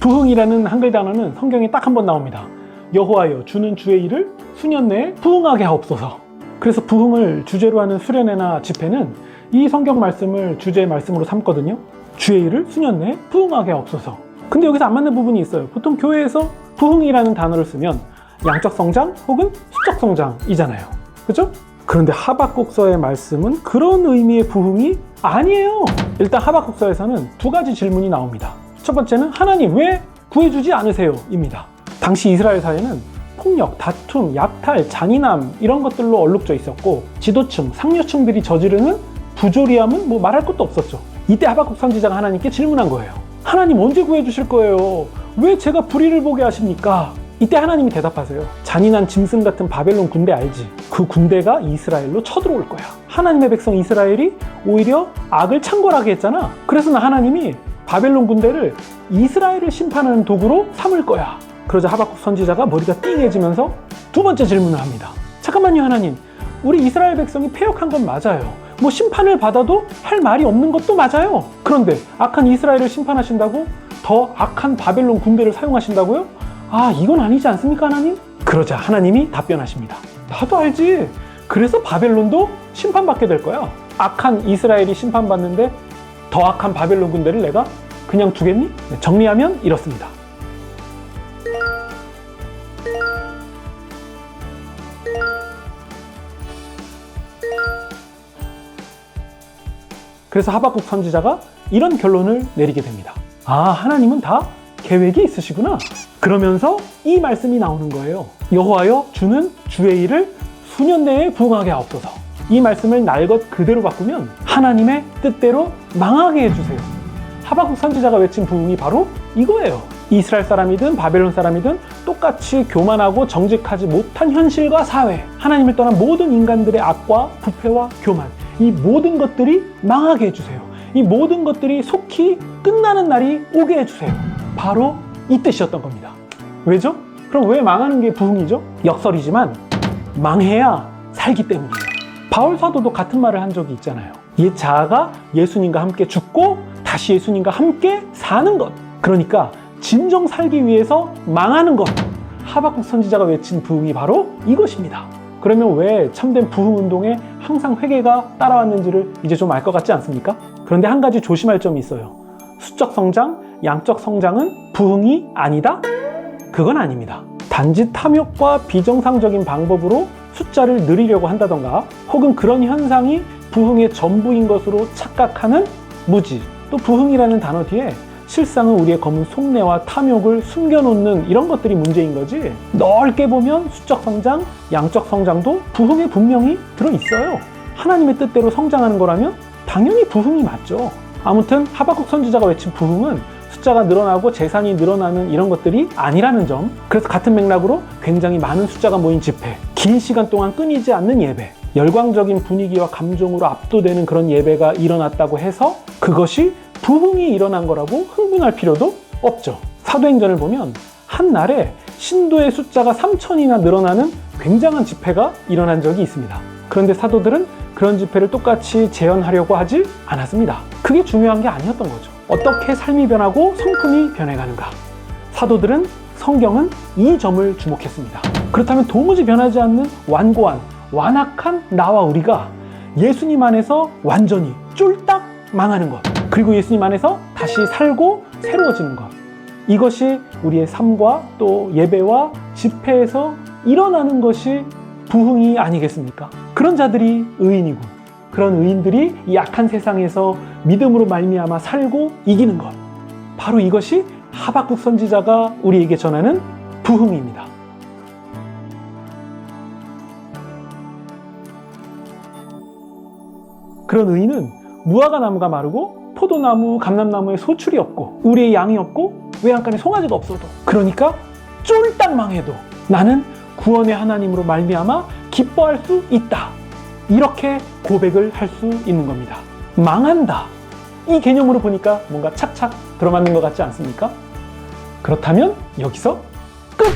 부흥이라는 한글 단어는 성경에 딱 한 번 나옵니다. 여호와여 주는 주의 일을 수년 내에 부흥하게 하옵소서. 그래서 부흥을 주제로 하는 수련회나 집회는 이 성경 말씀을 주제의 말씀으로 삼거든요. 주의 일을 수년 내에 부흥하게 하옵소서. 근데 여기서 안 맞는 부분이 있어요. 보통 교회에서 부흥이라는 단어를 쓰면 양적 성장 혹은 수적 성장이잖아요. 그죠? 그런데 하박국서의 말씀은 그런 의미의 부흥이 아니에요. 일단 하박국서에서는 두 가지 질문이 나옵니다. 첫 번째는 하나님 왜 구해주지 않으세요? 입니다. 당시 이스라엘 사회는 폭력, 다툼, 약탈, 잔인함 이런 것들로 얼룩져 있었고 지도층, 상류층들이 저지르는 부조리함은 뭐 말할 것도 없었죠. 이때 하박국 선지자가 하나님께 질문한 거예요. 하나님 언제 구해주실 거예요? 왜 제가 불의를 보게 하십니까? 이때 하나님이 대답하세요. 잔인한 짐승 같은 바벨론 군대 알지? 그 군대가 이스라엘로 쳐들어올 거야. 하나님의 백성 이스라엘이 오히려 악을 창궐하게 했잖아. 그래서 나 하나님이 바벨론 군대를 이스라엘을 심판하는 도구로 삼을 거야. 그러자 하박국 선지자가 머리가 띵해지면서 두 번째 질문을 합니다. 잠깐만요 하나님, 우리 이스라엘 백성이 패역한 건 맞아요. 뭐 심판을 받아도 할 말이 없는 것도 맞아요. 그런데 악한 이스라엘을 심판하신다고 더 악한 바벨론 군대를 사용하신다고요? 아, 이건 아니지 않습니까 하나님? 그러자 하나님이 답변하십니다. 나도 알지. 그래서 바벨론도 심판받게 될 거야. 악한 이스라엘이 심판받는데 더 악한 바벨론 군대를 내가 그냥 두겠니? 정리하면 이렇습니다. 그래서 하박국 선지자가 이런 결론을 내리게 됩니다. 아, 하나님은 다 계획이 있으시구나. 그러면서 이 말씀이 나오는 거예요. 여호와여 주는 주의 일을 수년 내에 부응하게 하옵소서. 이 말씀을 날 것 그대로 바꾸면 하나님의 뜻대로 망하게 해주세요. 하박국 선지자가 외친 부응이 바로 이거예요. 이스라엘 사람이든 바벨론 사람이든 똑같이 교만하고 정직하지 못한 현실과 사회, 하나님을 떠난 모든 인간들의 악과 부패와 교만, 이 모든 것들이 망하게 해주세요. 이 모든 것들이 속히 끝나는 날이 오게 해주세요. 바로 이 뜻이었던 겁니다. 왜죠? 그럼 왜 망하는 게 부흥이죠? 역설이지만 망해야 살기 때문이에요. 바울 사도도 같은 말을 한 적이 있잖아요. 옛 자아가 예수님과 함께 죽고 다시 예수님과 함께 사는 것. 그러니까 진정 살기 위해서 망하는 것. 하박국 선지자가 외친 부흥이 바로 이것입니다. 그러면 왜 참된 부흥 운동에 항상 회개가 따라왔는지를 이제 좀 알 것 같지 않습니까? 그런데 한 가지 조심할 점이 있어요. 수적 성장, 양적 성장은 부흥이 아니다? 그건 아닙니다. 단지 탐욕과 비정상적인 방법으로 숫자를 늘리려고 한다던가 혹은 그런 현상이 부흥의 전부인 것으로 착각하는 무지, 또 부흥이라는 단어 뒤에 실상은 우리의 검은 속내와 탐욕을 숨겨놓는 이런 것들이 문제인 거지, 넓게 보면 수적 성장, 양적 성장도 부흥에 분명히 들어있어요. 하나님의 뜻대로 성장하는 거라면 당연히 부흥이 맞죠. 아무튼 하박국 선지자가 외친 부흥은 숫자가 늘어나고 재산이 늘어나는 이런 것들이 아니라는 점. 그래서 같은 맥락으로 굉장히 많은 숫자가 모인 집회, 긴 시간 동안 끊이지 않는 예배, 열광적인 분위기와 감정으로 압도되는 그런 예배가 일어났다고 해서 그것이 부흥이 일어난 거라고 흥분할 필요도 없죠. 사도행전을 보면 한 날에 신도의 숫자가 3,000이나 늘어나는 굉장한 집회가 일어난 적이 있습니다. 그런데 사도들은 그런 집회를 똑같이 재현하려고 하지 않았습니다. 그게 중요한 게 아니었던 거죠. 어떻게 삶이 변하고 성품이 변해가는가. 사도들은, 성경은 이 점을 주목했습니다. 그렇다면 도무지 변하지 않는 완고한, 완악한 나와 우리가 예수님 안에서 완전히 쫄딱 망하는 것, 그리고 예수님 안에서 다시 살고 새로워지는 것, 이것이 우리의 삶과 또 예배와 집회에서 일어나는 것이 부흥이 아니겠습니까? 그런 자들이 의인이고, 그런 의인들이 이 악한 세상에서 믿음으로 말미암아 살고 이기는 것, 바로 이것이 하박국 선지자가 우리에게 전하는 부흥입니다. 그런 의인은 무화과 나무가 마르고 포도나무, 감람나무에 소출이 없고 우리의 양이 없고 외양간에 송아지가 없어도, 그러니까 쫄딱 망해도 나는 구원의 하나님으로 말미암아 기뻐할 수 있다. 이렇게 고백을 할 수 있는 겁니다. 망한다. 이 개념으로 보니까 뭔가 착착 들어맞는 것 같지 않습니까? 그렇다면 여기서 끝!